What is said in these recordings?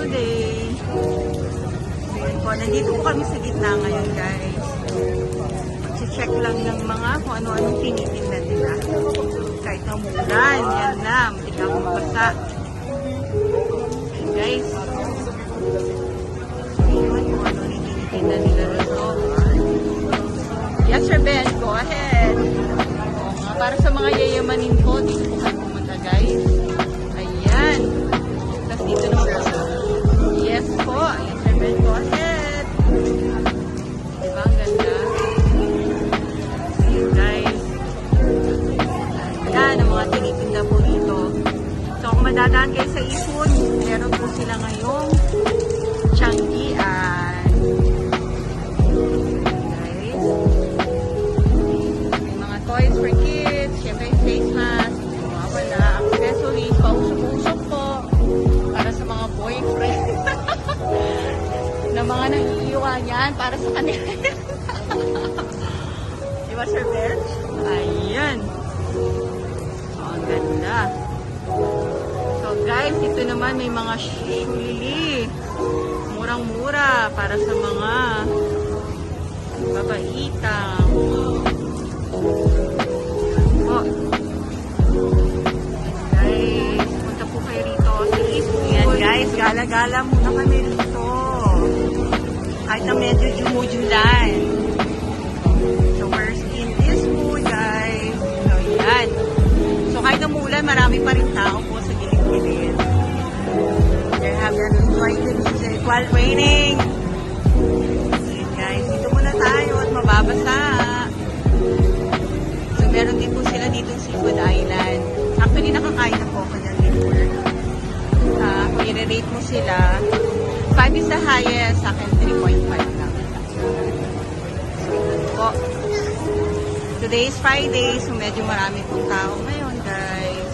today. Ayan po, nandito po kami sa gitna ngayon guys. Check lang ng mga kung ano-anong tinitingnan nila. Kahit na umulan, yan na, hindi ka mabasa. Ayan guys. Ayun, kung ano tinitingnan nila rito. Yes, Sir Ben, go ahead. O nga, para sa mga yayamanin ko, dito po kayo pumunta guys. Ayan. Tapos dito naman po. Yes po. Ayan, Sir Ben, go ahead. Diba, ang ganda. Ayan guys. Ayan, ang mga tinitinda po dito. So, kung madadaan kayo sa Eastwood, meron po sila ngayong Changian. Toys for kids, syempre face mask, wala, accessories, pausok-usok po, para sa mga boyfriend, na mga nangiiwan yan, para sa kanila. Diba, Sir Ben? Ayan. So, ang ganda. So, guys, ito naman may mga shuli. Murang-mura, para sa mga babaitang. Guys, punta po kayo rito sa Eastwood. Yan guys, gala-gala muna kami rito. Kahit na medyo jumujulan. So we're in Eastwood guys. So yan. So kahit na umulan, marami pa rin tao po sa gilid-gilid. They have an enjoyed music while raining. Yan guys, dito muna tayo at mababasa. Meron din po sila dito sa Seafood Island. Actually, nakakain na po ako dyan before. Kung i-rate mo sila, 5 is the highest. Sa akin, 3.5 lang. So, po. Today is Friday, so medyo marami pong tao ngayon, guys.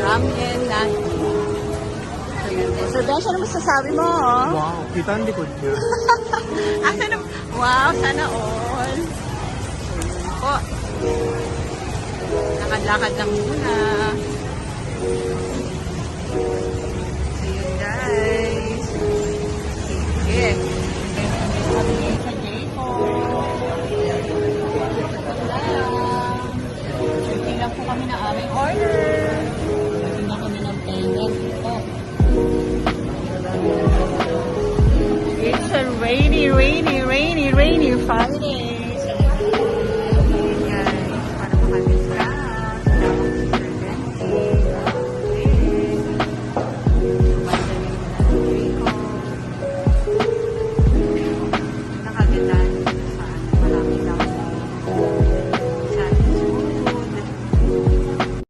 Ramen na. So, Besha, ano masasabi mo? Wow, kita ang likod niya. Wow, sana all. Po. Lakad-lakad lang muna. So, yun guys. Sige. Kami sa Jayco. Shooting lang po kami na aming order. Shooting lang kami ng payment. It's a rainy Friday.